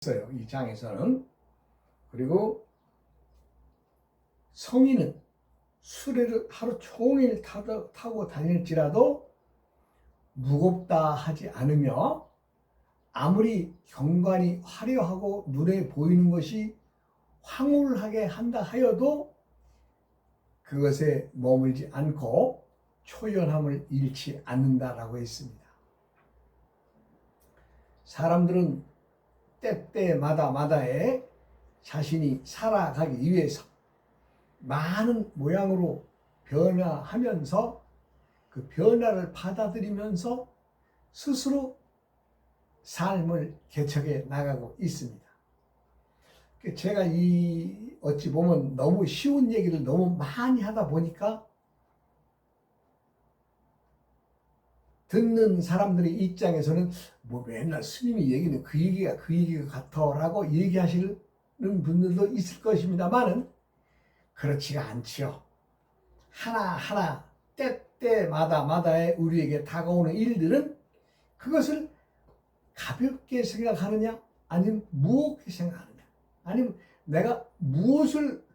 있어요. 이 장에서는. 그리고 성인은 수레를 하루 종일 타고 다닐지라도 무겁다 하지 않으며 아무리 경관이 화려하고 눈에 보이는 것이 황홀하게 한다 하여도 그것에 머물지 않고 초연함을 잃지 않는다라고 했습니다. 사람들은 때때마다에 자신이 살아가기 위해서 많은 모양으로 변화하면서 그 변화를 받아들이면서 스스로 삶을 개척해 나가고 있습니다. 제가 어찌 보면 너무 쉬운 얘기를 너무 많이 하다 보니까 듣는 사람들의 입장에서는 뭐 맨날 스님이 얘기는 그 얘기가 같아라고 얘기하시는 분들도 있을 것입니다만은 그렇지가 않지요. 하나하나 때때마다에 우리에게 다가오는 일들은 그것을 가볍게 생각하느냐 아니면 무겁게 생각하느냐 아니면 내가 무엇을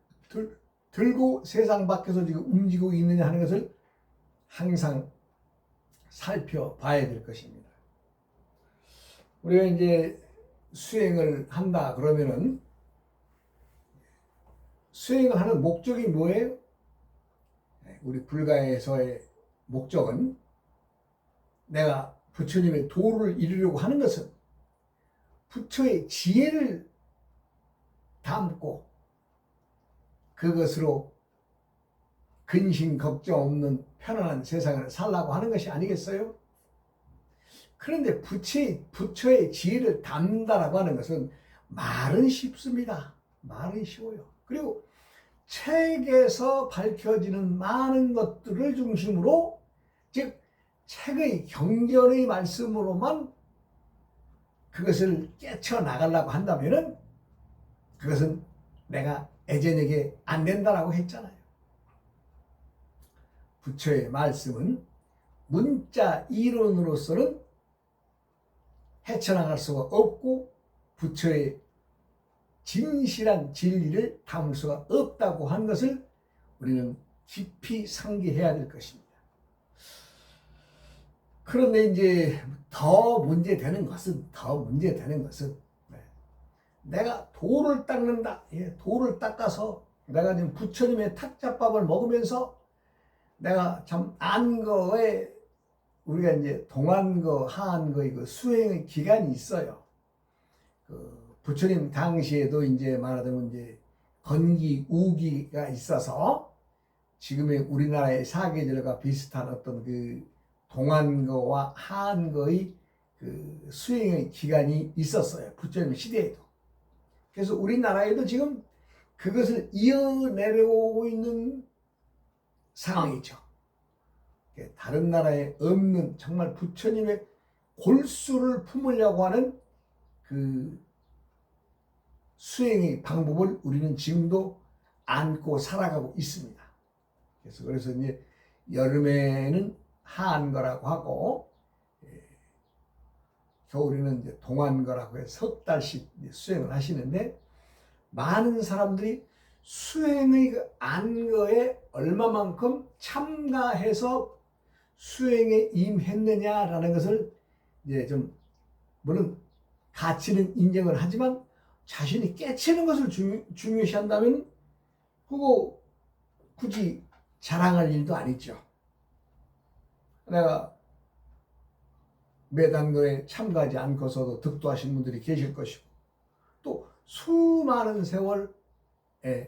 들고 세상 밖에서 지금 움직이고 있느냐 하는 것을 항상 살펴봐야 될 것입니다. 우리가 이제 수행을 한다 그러면은 수행을 하는 목적이 뭐예요? 우리 불가에서의 목적은 내가 부처님의 도를 이루려고 하는 것은 부처의 지혜를 담고 그것으로 근심 걱정 없는 편안한 세상을 살라고 하는 것이 아니겠어요? 그런데 부처의 지혜를 담는다라고 하는 것은 말은 쉽습니다. 말은 쉬워요. 그리고 책에서 밝혀지는 많은 것들을 중심으로, 즉 책의 경전의 말씀으로만 그것을 깨쳐 나가려고 한다면은 그것은 내가 애전에게 안 된다라고 했잖아요. 부처의 말씀은 문자 이론으로서는 헤쳐나갈 수가 없고 부처의 진실한 진리를 담을 수가 없다고 하는 것을 우리는 깊이 상기해야 될 것입니다. 그런데 이제 더 문제되는 것은 내가 도를 닦는다. 도를 닦아서 내가 지금 부처님의 탁자밥을 먹으면서 내가 참 안거에 우리가 이제 동안거, 하안거 이거 수행의 기간이 있어요. 부처님 당시에도 이제 말하자면 이제 건기, 우기가 있어서 지금의 우리나라의 사계절과 비슷한 어떤 그 동안거와 하안거의 그 수행의 기간이 있었어요. 부처님 시대에도. 그래서 우리나라에도 지금 그것을 이어내려오고 있는 상황이죠. 다른 나라에 없는 정말 부처님의 골수를 품으려고 하는 그 수행의 방법을 우리는 지금도 안고 살아가고 있습니다. 그래서 이제 여름에는 하안거라고 하고 겨울에는 이제 동안거라고 해서 석 달씩 수행을 하시는데 많은 사람들이 수행의 그 안거에 얼마만큼 참가해서 수행에 임했느냐라는 것을 이제 좀 물론 가치는 인정을 하지만 자신이 깨치는 것을 중요시한다면 그거 굳이 자랑할 일도 아니죠. 내가 매단거에 참가하지 않고서도 득도하신 분들이 계실 것이고 또 수많은 세월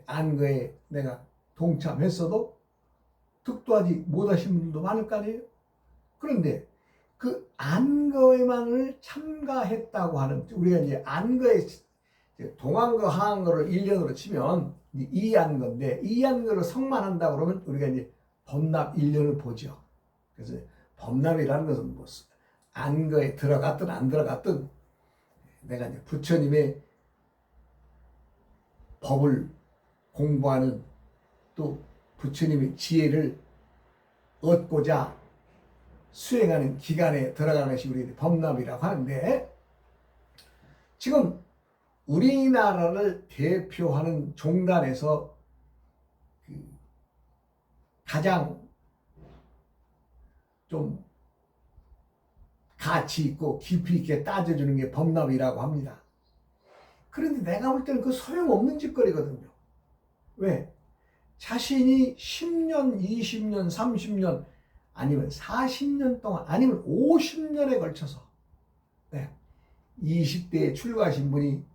안거에 내가 동참했어도 득도하지 못하신 분들도 많을 거 아니에요. 그런데 그 안거에만을 참가했다고 하는 우리가 이제 안거에 동안거 하안거를 1년으로 치면 이안거인데 이안거를 성만한다 그러면 우리가 이제 법납 1년을 보죠. 그래서 법납이라는 것은 뭐 안거에 들어갔든 안 들어갔든 내가 이제 부처님의 법을 공부하는 또 부처님의 지혜를 얻고자 수행하는 기간에 들어가는 것이 우리 법납이라고 하는데 지금 우리나라를 대표하는 종단에서 가장 좀 가치 있고 깊이 있게 따져주는 게 법납이라고 합니다. 그런데 내가 볼 때는 그 소용없는 짓거리거든요. 왜? 자신이 10년, 20년, 30년 아니면 40년 동안 아니면 50년에 걸쳐서 20대에 출가하신 분이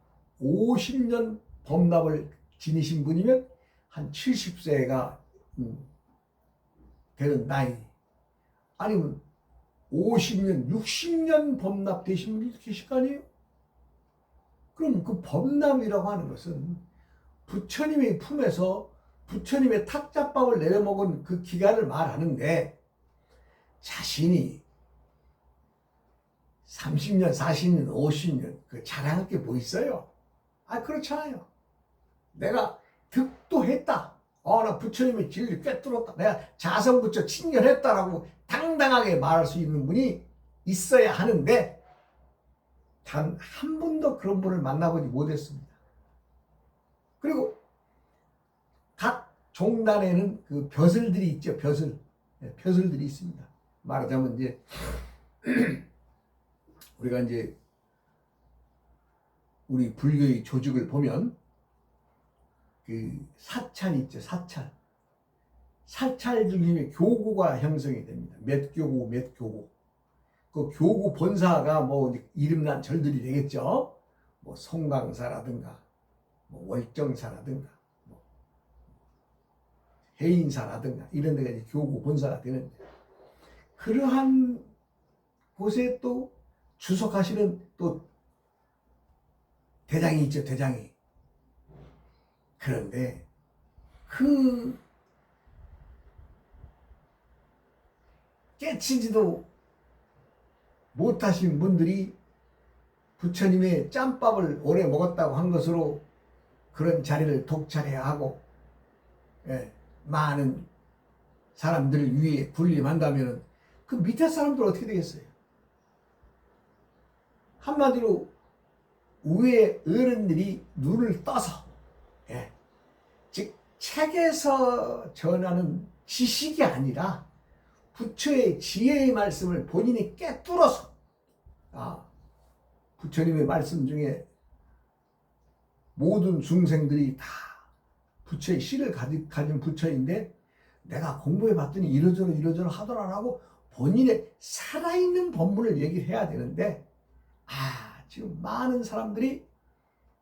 50년 법납을 지니신 분이면 한 70세가 되는 나이, 아니면 50년, 60년 법납 되신 분이 계실 거 아니에요? 그럼 그 법납이라고 하는 것은 부처님의 품에서 부처님의 탁자밥을 내려먹은 그 기간을 말하는데, 자신이 30년, 40년, 50년 그 자랑할 게 뭐 있어요? 그렇잖아요. 내가 득도했다. 나 부처님의 진리를 꿰뚫었다. 내가 자성부처 친견했다라고 당당하게 말할 수 있는 분이 있어야 하는데, 단 한 번도 그런 분을 만나보지 못했습니다. 그리고 각 종단에는 그 벼슬들이 있죠. 벼슬들이 있습니다. 말하자면 이제 우리가 이제 우리 불교의 조직을 보면 그 사찰이 있죠. 사찰 중심에 교구가 형성이 됩니다. 몇 교구. 그 교구 본사가 뭐 이름난 절들이 되겠죠. 뭐 송강사라든가, 뭐 월정사라든가, 뭐 해인사라든가 이런 데가 이제 교구 본사가 되는데, 그러한 곳에 또 주석하시는 또 대장이 있죠. 대장이. 그런데 그 깨치지도 못하신 분들이 부처님의 짬밥을 오래 먹었다고 한 것으로 그런 자리를 독차지해야 하고, 많은 사람들 위에 군림한다면 그 밑에 사람들 어떻게 되겠어요? 한마디로 위에 어른들이 눈을 떠서, 즉 책에서 전하는 지식이 아니라 부처의 지혜의 말씀을 본인이 꿰뚫어서, 부처님의 말씀 중에 모든 중생들이 다 부처의 씨를 가진 부처인데, 내가 공부해 봤더니 이러저러 하더라라고 본인의 살아있는 법문을 얘기를 해야 되는데, 지금 많은 사람들이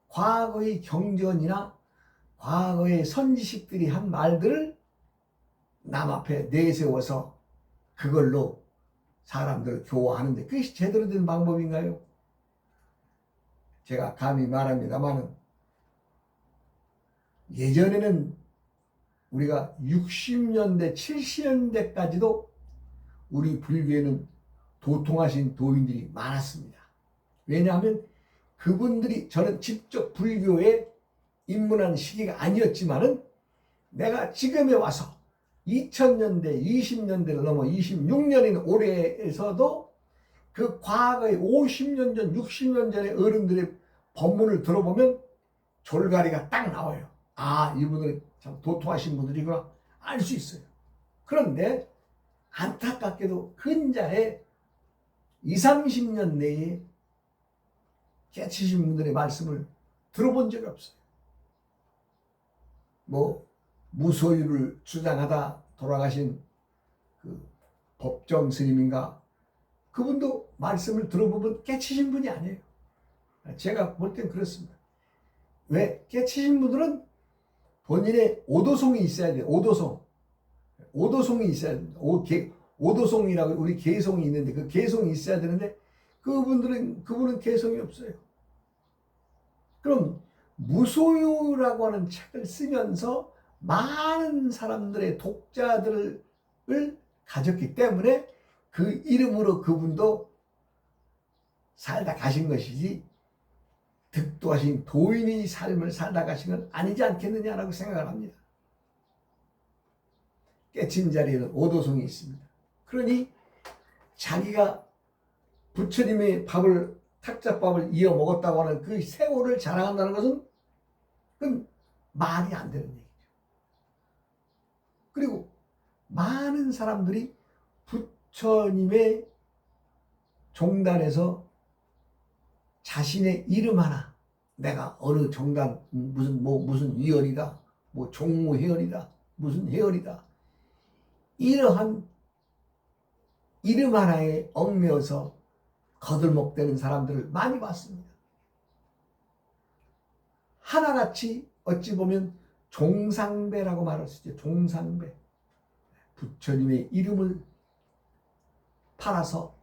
과거의 경전이나 과거의 선지식들이 한 말들을 남 앞에 내세워서 그걸로 사람들을 교화하는데, 그것이 제대로 된 방법인가요? 제가 감히 말합니다만은, 예전에는 우리가 60년대, 70년대까지도 우리 불교에는 도통하신 도인들이 많았습니다. 왜냐하면 그분들이, 저는 직접 불교에 입문한 시기가 아니었지만은, 내가 지금에 와서 2000년대, 20년대를 넘어 26년인 올해에서도 그 과거의 50년 전, 60년 전의 어른들의 법문을 들어보면 졸가리가 딱 나와요. 이분들은 참 도통하신 분들이구나 알 수 있어요. 그런데 안타깝게도 근자에 20, 30년 내에 깨치신 분들의 말씀을 들어본 적이 없어요. 뭐 무소유를 주장하다 돌아가신 그 법정 스님인가, 그분도 말씀을 들어보면 깨치신 분이 아니에요. 제가 볼 땐 그렇습니다. 왜? 깨치신 분들은 본인의 오도송이 있어야 돼요. 오도송이 있어야 됩니다. 오도송이라고 우리 개송이 있는데, 그 개송이 있어야 되는데 그분은 개송이 없어요. 그럼 무소유라고 하는 책을 쓰면서 많은 사람들의 독자들을 가졌기 때문에 그 이름으로 그분도 살다 가신 것이지, 득도하신 도인의 삶을 살다 가신 건 아니지 않겠느냐라고 생각을 합니다. 깨친 자리에는 오도송이 있습니다. 그러니 자기가 부처님의 밥을 탁자밥을 이어 먹었다고 하는 그 세월을 자랑한다는 것은 그건 말이 안 되는 얘기죠. 그리고 많은 사람들이 부처님의 종단에서 자신의 이름 하나, 내가 어느 종단 무슨 위원이다, 뭐 종무회원이다, 무슨 회원이다, 이러한 이름 하나에 얽매여서 거들먹대는 사람들을 많이 봤습니다. 하나같이 어찌 보면 종상배라고 말할 수 있죠. 종상배. 부처님의 이름을 팔아서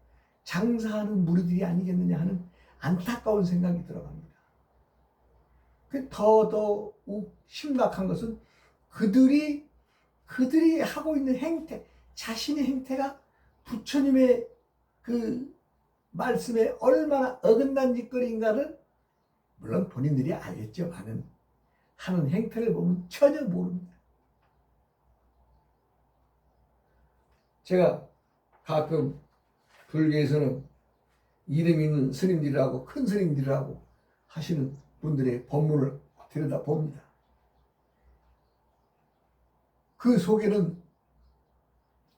장사하는 무리들이 아니겠느냐 하는 안타까운 생각이 들어갑니다. 더더욱 심각한 것은 그들이 하고 있는 행태, 자신의 행태가 부처님의 그 말씀에 얼마나 어긋난 짓거리인가를 물론 본인들이 알겠지만은 하는 행태를 보면 전혀 모릅니다. 제가 가끔 불교에서는 이름 있는 스님들이라고 큰 스님들이라고 하시는 분들의 법문을 들여다봅니다. 그 속에는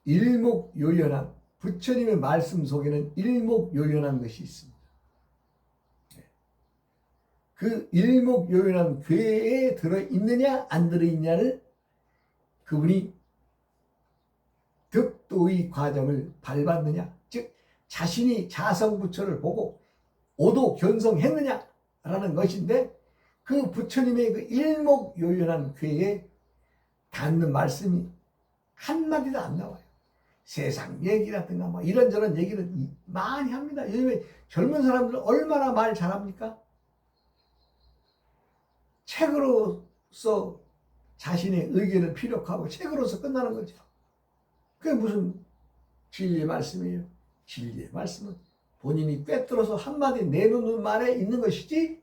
일목요연한 부처님의 말씀 속에는 일목요연한 것이 있습니다. 그 일목요연한 괴에 들어있느냐 안 들어있냐를 그분이 득도의 과정을 밟았느냐, 즉 자신이 자성부처를 보고 오도견성했느냐라는 것인데 그 부처님의 그 일목요연한 괴에 닿는 말씀이 한마디도 안 나와요. 세상 얘기라든가 뭐 이런저런 얘기를 많이 합니다. 요즘에 젊은 사람들은 얼마나 말 잘합니까? 책으로서 자신의 의견을 피력하고 책으로서 끝나는 거죠. 그게 무슨 진리의 말씀이에요? 진리의 말씀은 본인이 꿰뚫어서 한마디 내놓는 말에 있는 것이지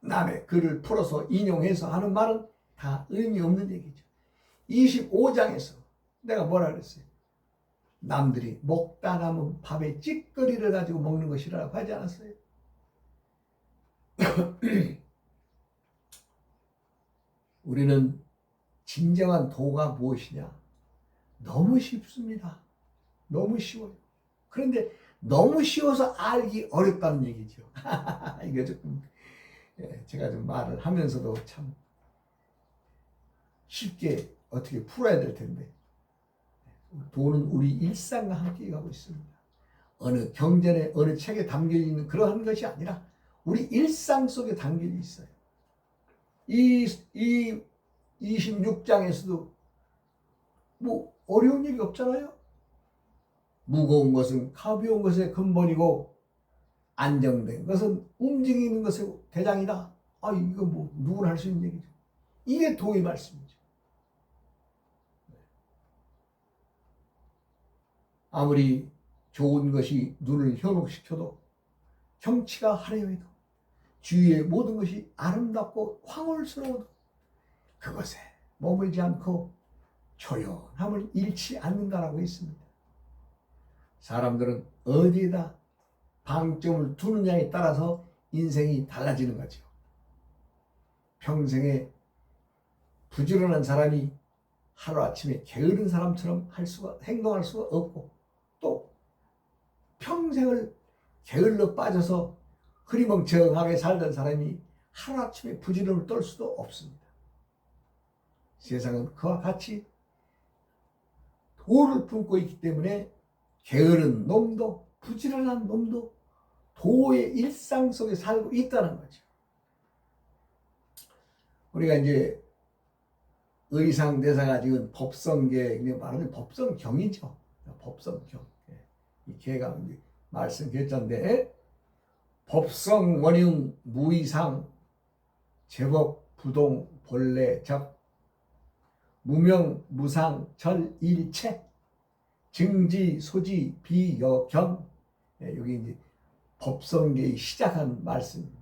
남의 글을 풀어서 인용해서 하는 말은 다 의미 없는 얘기죠. 25장에서 내가 뭐라 그랬어요? 남들이 먹다 남은 밥에 찌꺼리를 가지고 먹는 것이라고 하지 않았어요? 우리는 진정한 도가 무엇이냐? 너무 쉽습니다. 너무 쉬워요. 그런데 너무 쉬워서 알기 어렵다는 얘기죠. 이거 조금 제가 좀 말을 하면서도 참 쉽게 어떻게 풀어야 될 텐데 도는 우리 일상과 함께 가고 있습니다. 어느 경전에 어느 책에 담겨 있는 그러한 것이 아니라 우리 일상 속에 담겨 있어요. 이 26장에서도 뭐 어려운 일이 없잖아요. 무거운 것은 가벼운 것의 근본이고 안정된 것은 움직이는 것의 대장이다. 아, 이거 뭐 누구나 할 수 있는 얘기죠. 이게 도의 말씀이죠. 아무리 좋은 것이 눈을 현혹시켜도 경치가 화려해도 주위의 모든 것이 아름답고 황홀스러워도 그것에 머물지 않고 조용함을 잃지 않는다라고 했습니다. 사람들은 어디에다 방점을 두느냐에 따라서 인생이 달라지는 거죠. 평생에 부지런한 사람이 하루아침에 게으른 사람처럼 행동할 수가 없고 또 평생을 게을러 빠져서 흐리멍텅하게 살던 사람이 하루아침에 부지런을 떨 수도 없습니다. 세상은 그와 같이 도를 품고 있기 때문에 게으른 놈도 부지런한 놈도 도의 일상 속에 살고 있다는 거죠. 우리가 이제 의상대사가 지금 법성계, 말하면 법성경이죠. 법성경. 이 계가 말씀 계자인데 법성 원흉 무이상 제법 부동 본래 적 무명 무상 절일체 증지 소지 비여경. 여기 이제 법성계의 시작한 말씀입니다.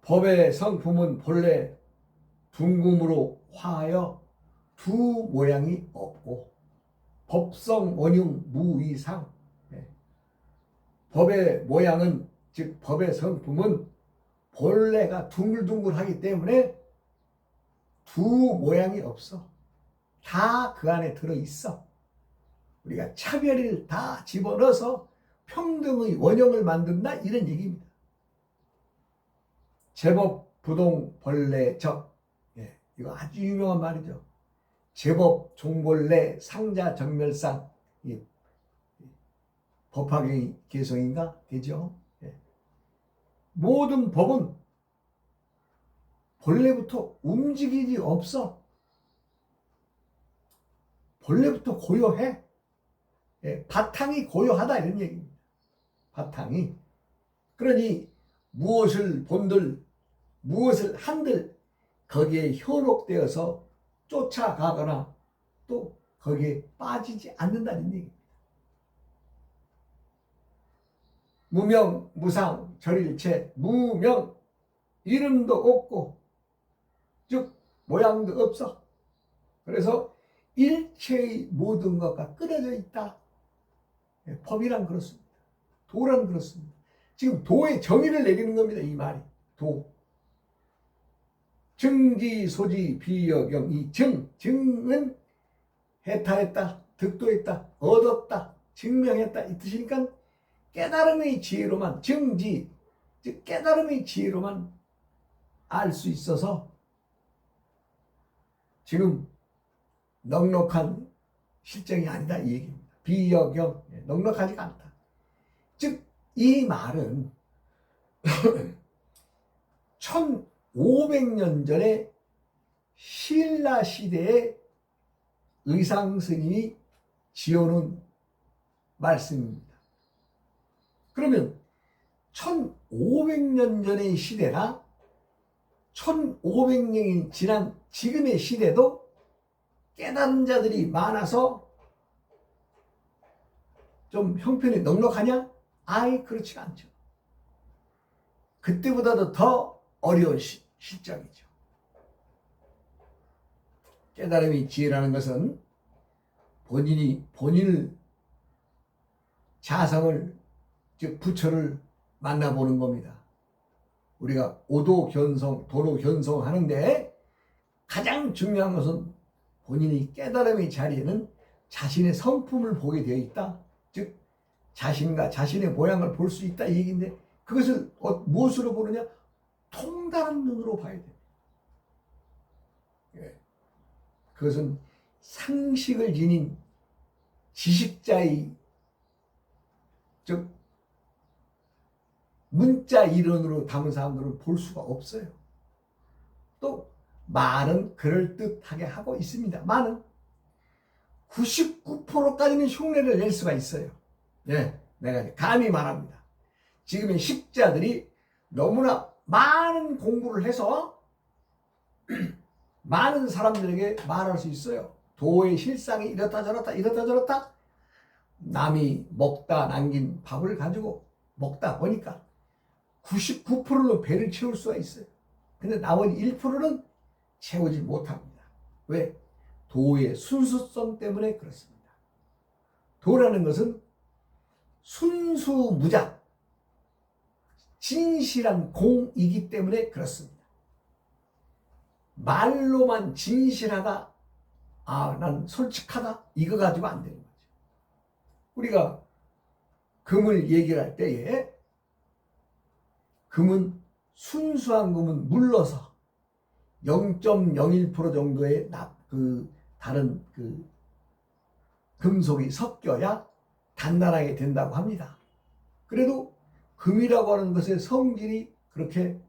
법의 성품은 본래 둥금으로 화하여 두 모양이 없고 법성 원흉 무이상. 법의 모양은, 즉 법의 성품은 본래가 둥글둥글하기 때문에 두 모양이 없어. 다 그 안에 들어있어. 우리가 차별을 다 집어넣어서 평등의 원형을 만든다, 이런 얘기입니다. 제법 부동 벌레 적. 예, 이거 아주 유명한 말이죠. 제법 종벌레 상자 정멸상. 예, 법학의 개성인가 되죠. 예. 모든 법은 본래부터 움직이지 없어. 본래부터 고요해. 예, 바탕이 고요하다, 이런 얘기입니다. 바탕이. 그러니 무엇을 본들, 무엇을 한들 거기에 현혹되어서 쫓아가거나 또 거기에 빠지지 않는다는 얘기입니다. 무명, 무상, 절일체, 무명, 이름도 없고 즉 모양도 없어. 그래서 일체의 모든 것과 끊어져 있다. 법이란 그렇습니다. 도란 그렇습니다. 지금 도의 정의를 내리는 겁니다. 이 말이. 도. 증지, 소지, 비여경. 이 증은 해탈했다, 득도했다, 얻었다, 증명했다, 이 뜻이니까 깨달음의 지혜로만, 증지, 즉 깨달음의 지혜로만 알 수 있어서 지금 넉넉한 실정이 아니다, 이 얘기입니다. 비여경, 넉넉하지가 않다. 즉 이 말은 1500년 전에 신라 시대에 의상 스님이 지어놓은 말씀입니다. 그러면 1500년 전의 시대나 1500년이 지난 지금의 시대도 깨달은 자들이 많아서 좀 형편이 넉넉하냐? 아예 그렇지가 않죠. 그때보다도 더 어려운 실정이죠. 깨달음의 지혜라는 것은 본인을 자성을, 즉 부처를 만나보는 겁니다. 우리가 오도견성, 도로견성 하는데 가장 중요한 것은 본인이 깨달음의 자리에는 자신의 성품을 보게 되어 있다. 즉 자신과 자신의 모양을 볼 수 있다, 이 얘기인데 그것을 무엇으로 보느냐? 통달한 눈으로 봐야 됩니다. 예. 그것은 상식을 지닌 지식자의, 즉 문자 이론으로 담은 사람들은 볼 수가 없어요. 또 말은 그럴듯하게 하고 있습니다. 말은 99%까지는 흉내를 낼 수가 있어요. 네, 내가 감히 말합니다. 지금의 식자들이 너무나 많은 공부를 해서 많은 사람들에게 말할 수 있어요. 도의 실상이 이렇다 저렇다 이렇다 저렇다. 남이 먹다 남긴 밥을 가지고 먹다 보니까 99%는 배를 채울 수가 있어요. 근데 나머지 1%는 채우지 못합니다. 왜? 도의 순수성 때문에 그렇습니다. 도라는 것은 순수무작, 진실한 공이기 때문에 그렇습니다. 말로만 진실하다, 난 솔직하다, 이거 가지고 안 되는 거죠. 우리가 금을 얘기할 때에 금은 순수한 금은 물러서 0.01% 정도의 다른 금속이 섞여야 단단하게 된다고 합니다. 그래도 금이라고 하는 것의 성질이 그렇게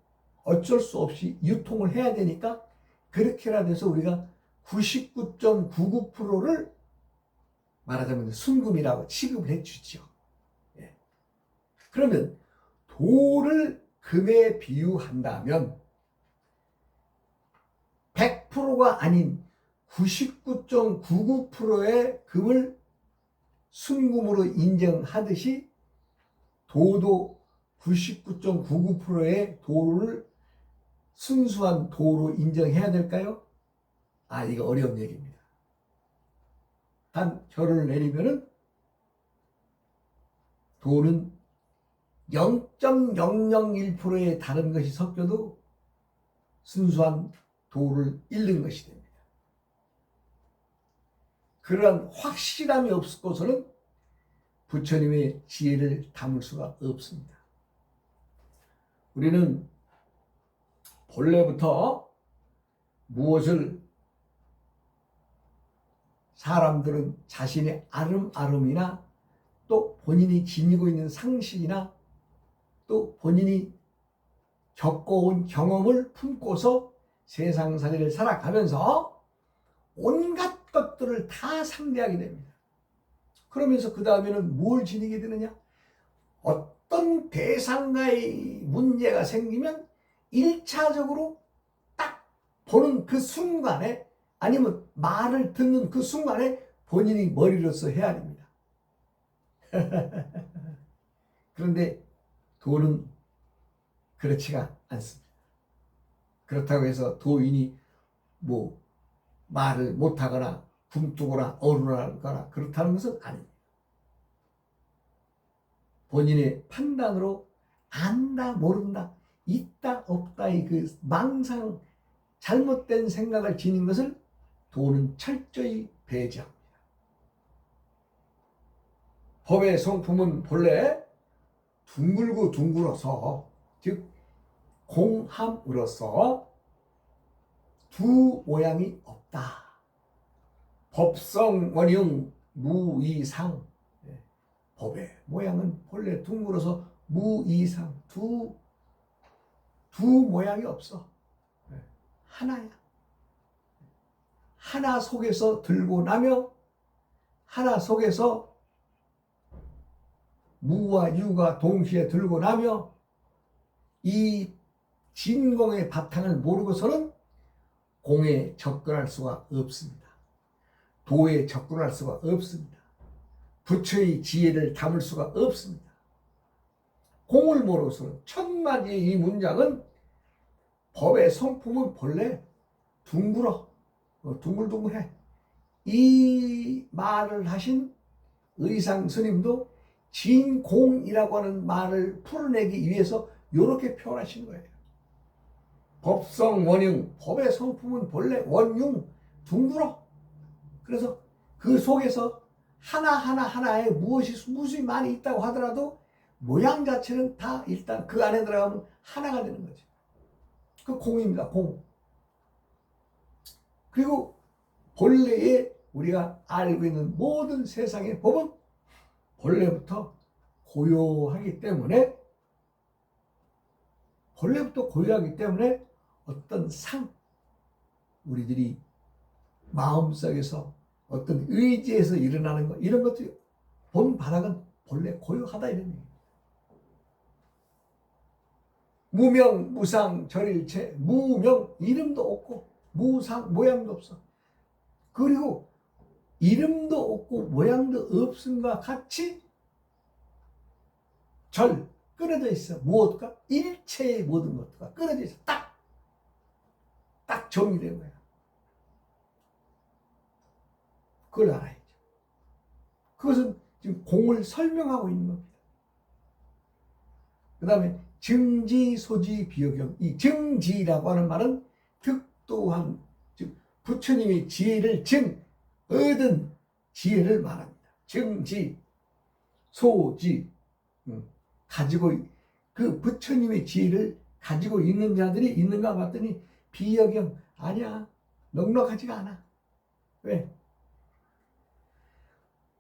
어쩔 수 없이 유통을 해야 되니까 그렇게라도 해서 우리가 99.99%를 말하자면 순금이라고 취급을 해주죠. 예. 그러면 도를 금에 비유한다면 100%가 아닌 99.99%의 금을 순금으로 인정하듯이 도도 99.99%의 도를 순수한 도로 인정해야 될까요? 이거 어려운 얘기입니다. 단 결론을 내리면은 도는 0.001%의 다른 것이 섞여도 순수한 도를 잃는 것이 됩니다. 그러한 확실함이 없고서는 부처님의 지혜를 담을 수가 없습니다. 우리는 본래부터 무엇을 사람들은 자신의 아름아름이나 또 본인이 지니고 있는 상식이나 또 본인이 겪어온 경험을 품고서 세상살이를 살아가면서 온갖 것들을 다 상대하게 됩니다. 그러면서 그 다음에는 뭘 지니게 되느냐? 어떤 대상과의 문제가 생기면 1차적으로 딱 보는 그 순간에 아니면 말을 듣는 그 순간에 본인이 머리로서 헤아립니다. 그런데 도는 그렇지가 않습니다. 그렇다고 해서 도인이 뭐 말을 못하거나 굼뜨거나 어눌하거나 그렇다는 것은 아닙니다. 본인의 판단으로 안다 모른다 있다 없다의 그 망상 잘못된 생각을 지닌 것을 도는 철저히 배제합니다. 법의 성품은 본래 둥글고 둥글어서 즉 공함으로서 두 모양이 없다. 법성 원흉 무이상. 법의 모양은 본래 둥글어서 무이상. 두 모양이 없어. 하나야. 하나 속에서 들고 나며 하나 속에서 무와 유가 동시에 들고 나며 이 진공의 바탕을 모르고서는 공에 접근할 수가 없습니다. 도에 접근할 수가 없습니다. 부처의 지혜를 담을 수가 없습니다. 공을 모르고서는 천마디의 이 문장은 법의 성품은 본래 둥글둥글해. 이 말을 하신 의상 스님도 진공이라고 하는 말을 풀어내기 위해서 이렇게 표현하신 거예요. 법성 원흉, 법의 성품은 본래 원흉, 둥글어. 그래서 그 속에서 하나에 무엇이 많이 있다고 하더라도 모양 자체는 다 일단 그 안에 들어가면 하나가 되는 거죠. 그 공입니다. 공. 그리고 본래의 우리가 알고 있는 모든 세상의 법은 본래부터 고요하기 때문에 어떤 우리들이 마음속에서 어떤 의지에서 일어나는 것 이런 것들이 본 바닥은 본래 고요하다 이런 얘기예요. 무명 무상 절일체. 무명 이름도 없고 무상 모양도 없어. 그리고 이름도 없고 모양도 없음과 같이 절 끊어져 있어. 무엇과? 일체의 모든 것과 끊어져 있어. 딱 정리된 거야. 그걸 알아야죠. 그것은 지금 공을 설명하고 있는 겁니다. 그 다음에 증지, 소지, 비여경. 이 증지라고 하는 말은 득도한, 즉 부처님의 지혜를 얻은 지혜를 말합니다. 증지, 소지, 가지고 그 부처님의 지혜를 가지고 있는 자들이 있는가 봤더니 비여경 아니야. 넉넉하지가 않아. 왜?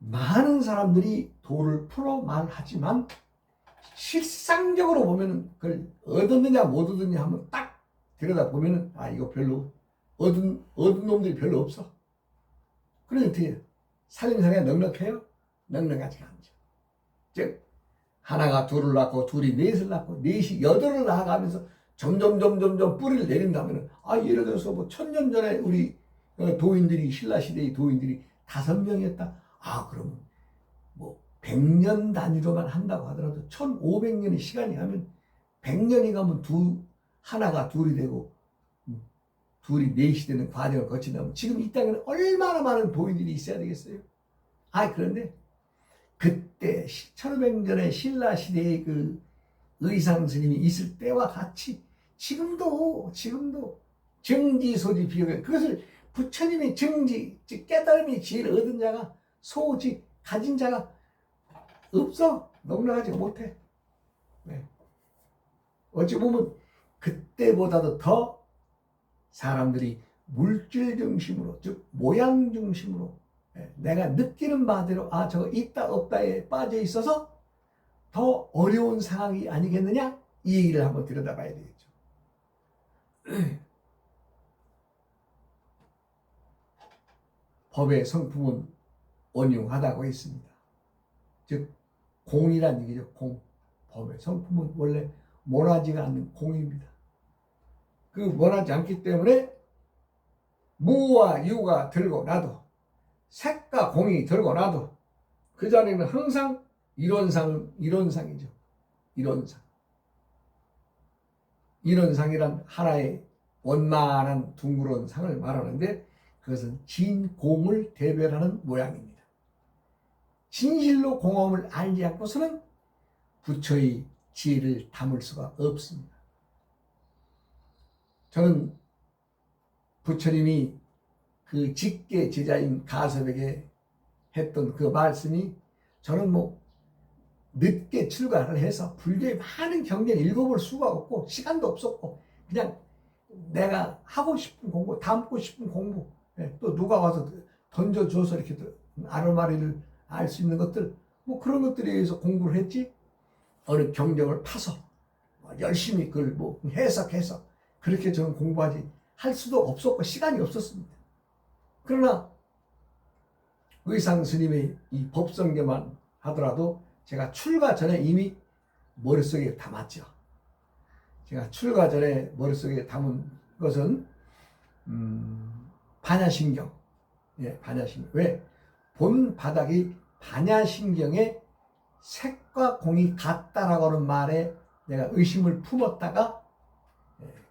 많은 사람들이 도를 풀어 말하지만 실상적으로 보면은 그걸 얻었느냐 못 얻었느냐 하면 딱 들여다보면은 이거 별로 얻은 놈들이 별로 없어. 그러니 어떻게 해요? 살림살이가 넉넉해요? 넉넉하지가 않죠. 즉 하나가 둘을 낳고 둘이 넷을 낳고 넷이 여덟을 낳아가면서 점점 뿌리를 내린다면은 예를 들어서 뭐 1000년 전에 우리 도인들이 신라시대의 도인들이 5명이었다. 그러면 뭐 100년 단위로만 한다고 하더라도 1500년의 시간이 가면 100년이 가면 하나가 둘이 되고 둘이 넷이 되는 과정을 거친다면 지금 이 땅에는 얼마나 많은 도인들이 있어야 되겠어요? 그런데 그때 1500년의 신라시대의 그 의상 스님이 있을 때와 같이 지금도 정지소지 비교해 그것을 부처님의 정지, 즉 깨달음의 지혜를 얻은 자가 소지 가진 자가 없어. 넉넉하지 못해. 네. 어찌 보면 그때보다도 더 사람들이 물질 중심으로, 즉 모양 중심으로 내가 느끼는 바대로 저거 있다 없다에 빠져 있어서 더 어려운 상황이 아니겠느냐? 이 얘기를 한번 들여다봐야 되겠죠. 법의 성품은 원흉하다고 했습니다. 즉 공이란 얘기죠. 공. 법의 성품은 원래 원하지가 않는 공입니다. 그 원하지 않기 때문에 무와 유가 들고 나도 색과 공이 들고 나도 그 자리는 항상 이론상이죠. 이론상이란 하나의 원만한 둥그런 상을 말하는데 그것은 진공을 대별하는 모양입니다. 진실로 공엄을 알지 않고서는 부처의 지혜를 담을 수가 없습니다. 저는 부처님이 그 직계 제자인 가섭에게 했던 그 말씀이 저는 늦게 출가를 해서 불교의 많은 경전을 읽어볼 수가 없고 시간도 없었고 그냥 내가 하고 싶은 공부, 담고 싶은 공부, 또 누가 와서 던져줘서 이렇게 아르마리를 알 수 있는 것들 그런 것들에 의해서 공부를 했지 어느 경전을 파서 열심히 그걸 해석해서 그렇게 저는 공부하지 할 수도 없었고 시간이 없었습니다. 그러나 의상 스님의 이 법성계만 하더라도 제가 출가 전에 이미 머릿속에 담았죠. 제가 출가 전에 머릿속에 담은 것은 반야신경. 반야신경. 왜? 본 바닥이 반야신경에 색과 공이 같다라고 하는 말에 내가 의심을 품었다가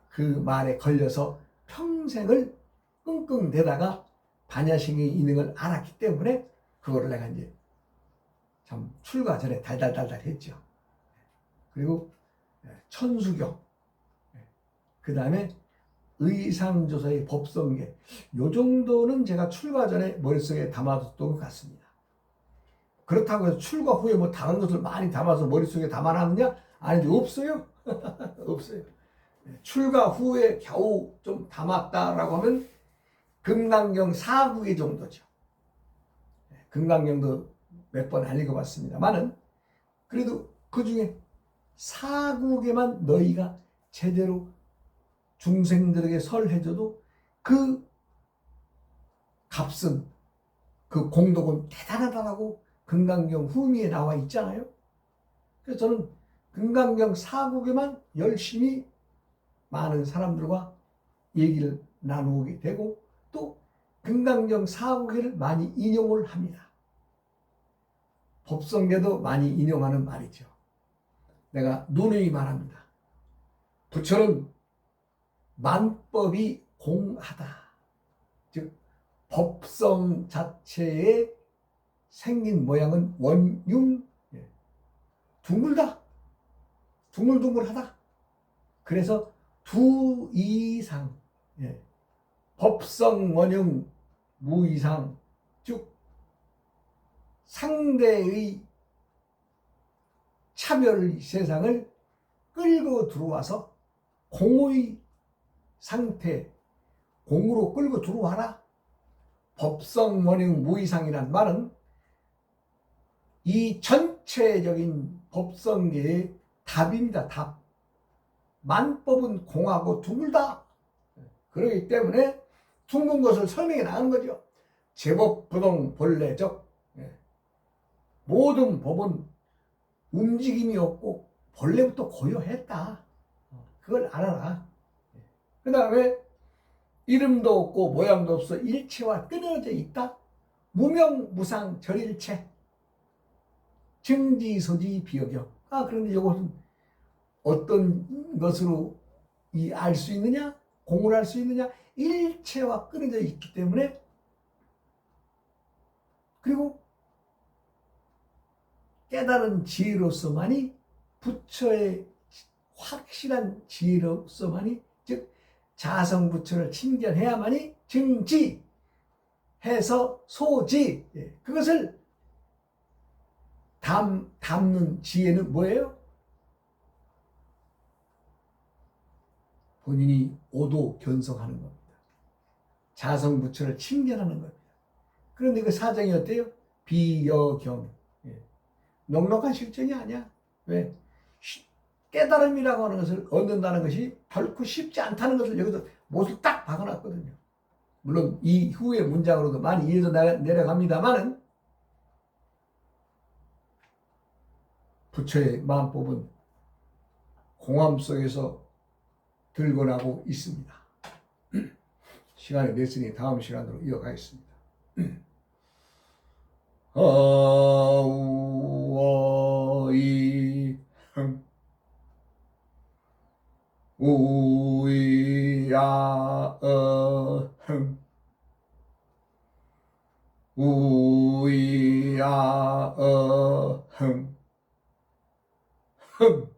그 말에 걸려서 평생을 끙끙대다가 반야신경이 있는 걸 알았기 때문에 그거를 내가 이제 참 출가 전에 달달달달 했죠. 그리고 천수경, 그 다음에 의상조사의 법성계, 요 정도는 제가 출가 전에 머릿속에 담아뒀던 것 같습니다. 그렇다고 해서 출가 후에 다른 것을 많이 담아서 머릿속에 담아놨느냐? 아니, 없어요. 없어요. 출가 후에 겨우 좀 담았다라고 하면 금강경 4국의 정도죠. 금강경도 몇 번 안 읽어봤습니다만은 그래도 그 중에 4국에만 너희가 제대로 중생들에게 설해줘도 그 값은 그 공덕은 대단하다라고 금강경 후미에 나와 있잖아요. 그래서 저는 금강경 4국에만 열심히 많은 사람들과 얘기를 나누게 되고 또 금강경 4국에를 많이 인용을 합니다. 법성계도 많이 인용하는 말이죠. 내가 누누이 말합니다. 부처는 만법이 공하다. 즉 법성 자체에 생긴 모양은 원융, 둥글다. 둥글둥글하다. 그래서 두이상, 법성 원융 무이상, 즉 상대의 차별 세상을 끌고 들어와서 공의 상태, 공으로 끌고 들어와라. 법성 원융 무이상이란 말은 이 전체적인 법성계의 답입니다. 답. 만법은 공하고 둥글다. 그렇기 때문에 둥근 것을 설명해 나가는 거죠. 제법 부동 본래적. 모든 법은 움직임이 없고 본래부터 고요했다. 그걸 알아라. 그 다음에 이름도 없고 모양도 없어 일체와 끊어져 있다. 무명무상 절일체. 정지소지 비여경. 그런데 이것은 어떤 것으로 알 수 있느냐? 공을 할 수 있느냐? 일체와 끊어져 있기 때문에 그리고 깨달은 지혜로서만이 부처의 확실한 지혜로서만이, 즉 자성부처를 친견해야만이 증지 해서 소지, 그것을 담는 지혜는 뭐예요? 본인이 오도 견성하는 겁니다. 자성부처를 친견하는 겁니다. 그런데 그 사정이 어때요? 비여경. 넉넉한 실정이 아니야. 왜? 깨달음이라고 하는 것을 얻는다는 것이 결코 쉽지 않다는 것을 여기서 못을 딱 박아놨거든요. 물론 이 후의 문장으로도 많이 이어져 내려갑니다만은, 부처의 마음법은 공함 속에서 들고 나고 있습니다. 시간이 됐으니 다음 시간으로 이어가겠습니다. 아우어이 우이야어흥 우이야어흥 흥